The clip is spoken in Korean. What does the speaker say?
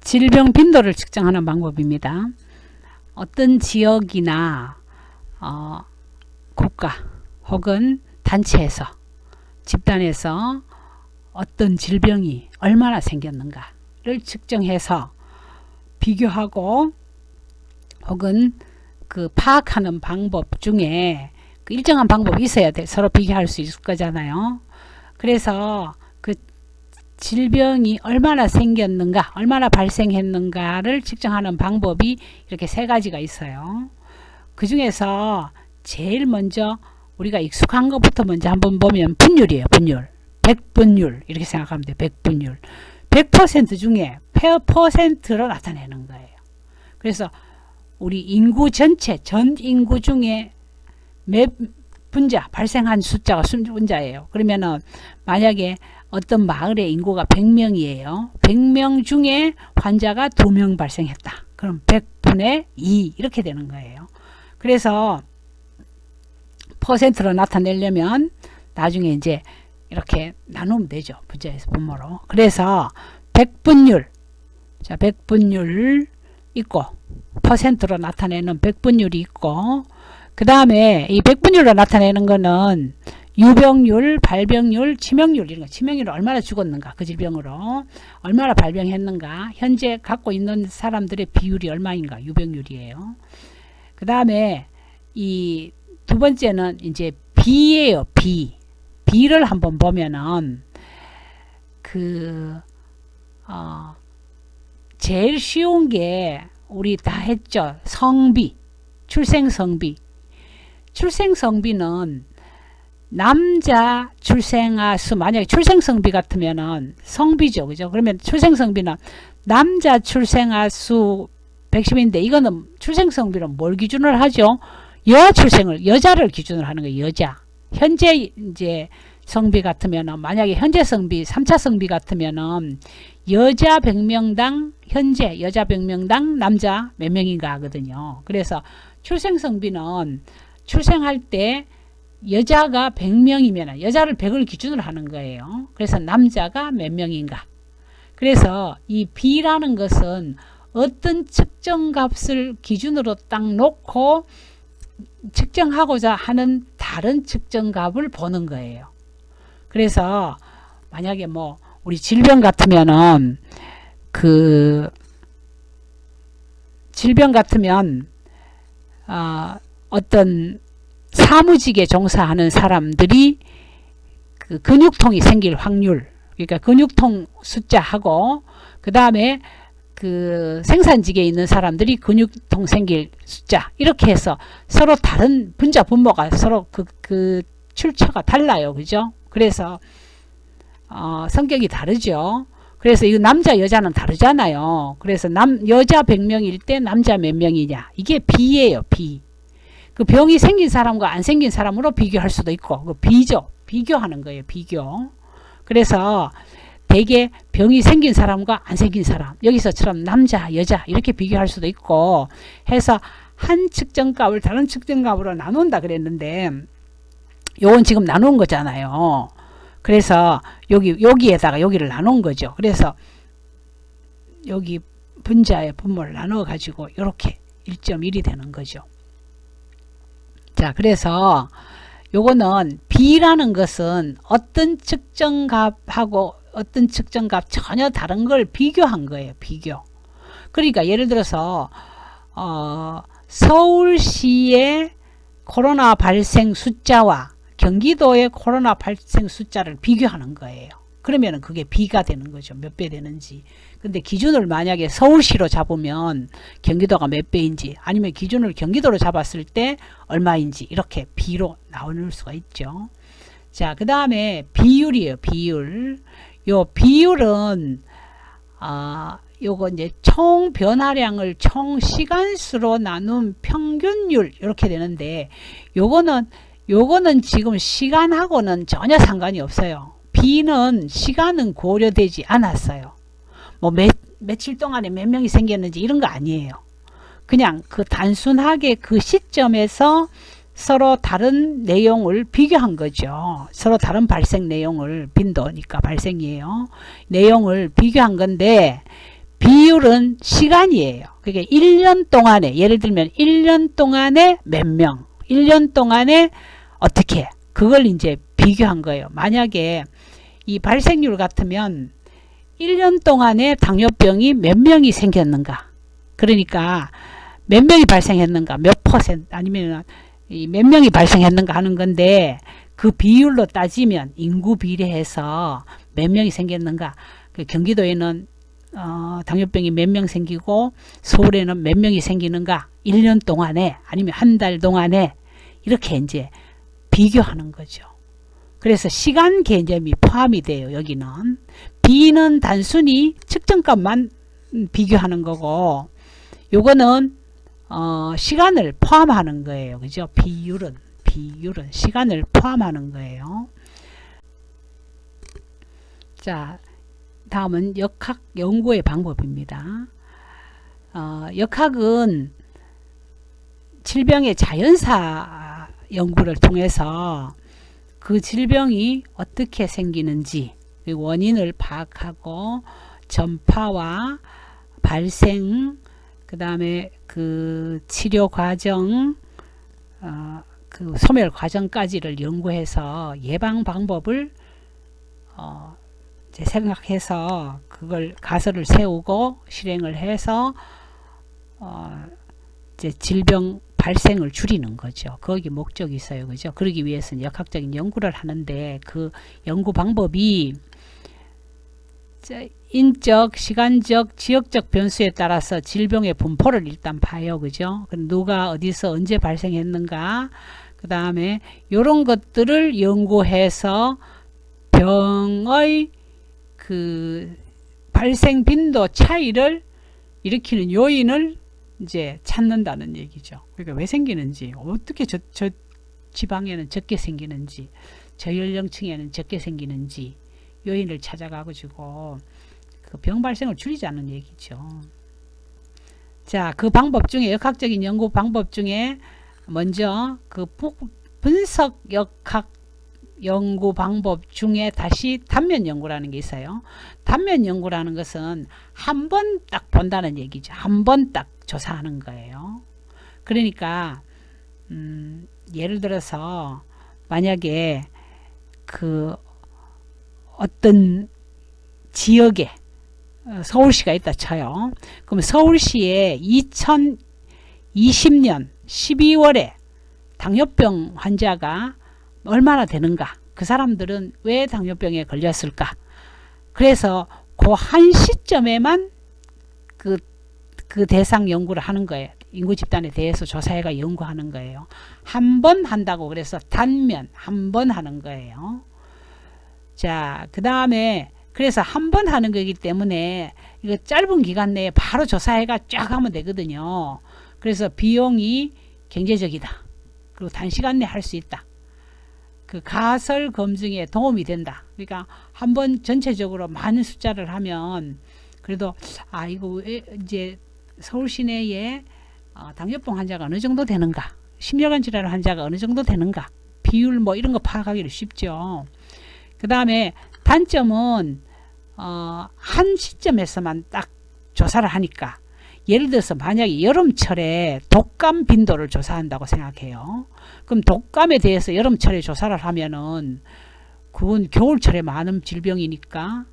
질병 빈도를 측정하는 방법입니다. 어떤 지역이나 국가 혹은 단체에서 집단에서 어떤 질병이 얼마나 생겼는가를 측정해서 비교하고 혹은 그 파악하는 방법 중에 그 일정한 방법이 있어야 돼. 서로 비교할 수 있을 거잖아요. 그래서 그 질병이 얼마나 생겼는가, 얼마나 발생했는가를 측정하는 방법이 이렇게 세 가지가 있어요. 그 중에서 제일 먼저 우리가 익숙한 것부터 먼저 한번 보면 분율이에요. 분율. 100분율 이렇게 생각하면 돼요. 100분율. 100% 중에 %로 나타내는 거예요. 그래서 우리 인구 전체, 전 인구 중에 몇 분자, 발생한 숫자가 분자예요. 그러면은 만약에 어떤 마을의 인구가 100명이에요. 100명 중에 환자가 2명 발생했다. 그럼 100분의 2 이렇게 되는 거예요. 그래서 %로 나타내려면 나중에 이제 이렇게 나누면 되죠. 분자에서 분모로. 그래서 100분율, 자 100분율 있고 %로 나타내는 100분율이 있고 그 다음에 이 100분율로 나타내는 거는 유병률, 발병률, 치명률 이런 거. 치명률을 얼마나 죽었는가 그 질병으로 얼마나 발병했는가 현재 갖고 있는 사람들의 비율이 얼마인가 유병률이에요. 그 다음에 이 두 번째는 이제 비예요. 비를 한번 보면은 제일 쉬운 게 우리 다 했죠. 성비, 출생성비. 출생성비는 남자 출생아 수, 만약에 출생성비 같으면은 성비죠. 그죠? 그러면 출생성비는 남자 출생아 수 110인데 이거는 출생성비로 뭘 기준으로 하죠? 여자를 기준으로 하는 거예요. 여자. 현재 이제 성비 같으면은 만약에 현재 성비 3차 성비 같으면은 여자 100명당 현재 여자 100명당 남자 몇 명인가 하거든요. 그래서 출생성비는 출생할 때 여자가 100명이면 여자를 100을 기준으로 하는 거예요. 그래서 남자가 몇 명인가. 그래서 이 B라는 것은 어떤 측정 값을 기준으로 딱 놓고 측정하고자 하는 다른 측정 값을 보는 거예요. 그래서 만약에 뭐 우리 질병 같으면은 질병 같으면 어떤 사무직에 종사하는 사람들이 그 근육통이 생길 확률, 그러니까 근육통 숫자하고 그 다음에 그 생산직에 있는 사람들이 근육통 생길 숫자 이렇게 해서 서로 다른 분자 분모가 서로 그 출처가 달라요. 그죠? 그래서 성격이 다르죠. 그래서 이 남자 여자는 다르잖아요. 그래서 여자 100명일 때 남자 몇 명이냐 이게 B예요. B. 그 병이 생긴 사람과 안 생긴 사람으로 비교할 수도 있고 그 B죠. 비교하는 거예요. 비교. 그래서 대개 병이 생긴 사람과 안 생긴 사람 여기서처럼 남자 여자 이렇게 비교할 수도 있고 해서 한 측정값을 다른 측정값으로 나눈다 그랬는데 요건 지금 나눈 거잖아요. 그래서 여기에다가 여기를 나눈 거죠. 그래서 여기 분자의 분모를 나눠 가지고 이렇게 1.1이 되는 거죠. 자, 그래서 요거는 B라는 것은 어떤 측정값하고 어떤 측정값 전혀 다른 걸 비교한 거예요. 비교. 그러니까 예를 들어서 서울시의 코로나 발생 숫자와 경기도의 코로나 발생 숫자를 비교하는 거예요. 그러면 그게 B가 되는 거죠. 몇 배 되는지. 근데 기준을 만약에 서울시로 잡으면 경기도가 몇 배인지 아니면 기준을 경기도로 잡았을 때 얼마인지 이렇게 B로 나올 수가 있죠. 자, 그 다음에 비율이에요. 비율. 요 비율은 요거 이제 총 변화량을 총 시간수로 나눈 평균율 이렇게 되는데 요거는 지금 시간하고는 전혀 상관이 없어요. B는 시간은 고려되지 않았어요. 뭐 며칠 동안에 몇 명이 생겼는지 이런 거 아니에요. 그냥 그 단순하게 그 시점에서 서로 다른 내용을 비교한 거죠. 서로 다른 발생 내용을 빈도니까 발생이에요. 내용을 비교한 건데 비율은 시간이에요. 그게 1년 동안에, 예를 들면 1년 동안에 몇 명, 1년 동안에 어떻게, 그걸 이제 비교한 거예요. 만약에 이 발생률 같으면 1년 동안에 당뇨병이 몇 명이 생겼는가, 그러니까 몇 명이 발생했는가, 몇 퍼센트, 아니면 몇 명이 발생했는가 하는 건데, 그 비율로 따지면 인구 비례해서 몇 명이 생겼는가, 경기도에는 당뇨병이 몇 명 생기고 서울에는 몇 명이 생기는가, 1년 동안에 아니면 한 달 동안에, 이렇게 이제 비교하는 거죠. 그래서 시간 개념이 포함이 돼요. 여기는 B는 단순히 측정값만 비교하는 거고, 요거는 시간을 포함하는 거예요. 그죠? 비율은 시간을 포함하는 거예요. 자, 다음은 역학 연구의 방법입니다. 역학은 질병의 자연사 연구를 통해서 그 질병이 어떻게 생기는지, 그 원인을 파악하고 전파와 발생, 그 다음에 그 치료 과정, 그 소멸 과정까지를 연구해서 예방 방법을 이제 생각해서 그걸 가설을 세우고 실행을 해서 이제 질병 발생을 줄이는 거죠. 거기 목적이 있어요. 그죠? 그러기 위해서는 역학적인 연구를 하는데, 그 연구 방법이 인적, 시간적, 지역적 변수에 따라서 질병의 분포를 일단 봐요. 그죠? 누가 어디서 언제 발생했는가, 그 다음에 이런 것들을 연구해서 병의 그 발생 빈도 차이를 일으키는 요인을 이제 찾는다는 얘기죠. 그러니까 왜 생기는지, 어떻게 저 지방에는 적게 생기는지, 저 연령층에는 적게 생기는지 요인을 찾아가지고 그 병 발생을 줄이자는 얘기죠. 자, 그 방법 중에, 역학적인 연구 방법 중에 먼저 그 분석 역학 연구 방법 중에 다시 단면 연구라는 게 있어요. 단면 연구라는 것은 한 번 딱 본다는 얘기죠. 한 번 딱 조사하는 거예요. 그러니까 예를 들어서 만약에 그 어떤 지역에 서울시가 있다 쳐요. 그럼 서울시에 2020년 12월에 당뇨병 환자가 얼마나 되는가, 그 사람들은 왜 당뇨병에 걸렸을까, 그래서 그 한 시점에만 그 대상 연구를 하는 거예요. 인구 집단에 대해서 조사해가 연구하는 거예요. 한 번 한다고 그래서 단면 한 번 하는 거예요. 자, 그 다음에 그래서 한 번 하는 거기 때문에 이거 짧은 기간 내에 바로 조사해가 쫙 하면 되거든요. 그래서 비용이 경제적이다. 그리고 단시간 내에 할 수 있다. 그 가설 검증에 도움이 된다. 그러니까 한번 전체적으로 많은 숫자를 하면 그래도 이거 이제 서울 시내에 당뇨병 환자가 어느 정도 되는가, 심혈관 질환 환자가 어느 정도 되는가, 비율 뭐 이런 거 파악하기도 쉽죠. 그 다음에 단점은 한 시점에서만 딱 조사를 하니까, 예를 들어서 만약에 여름철에 독감 빈도를 조사한다고 생각해요. 그럼 독감에 대해서 여름철에 조사를 하면은 그건 겨울철에 많은 질병이니까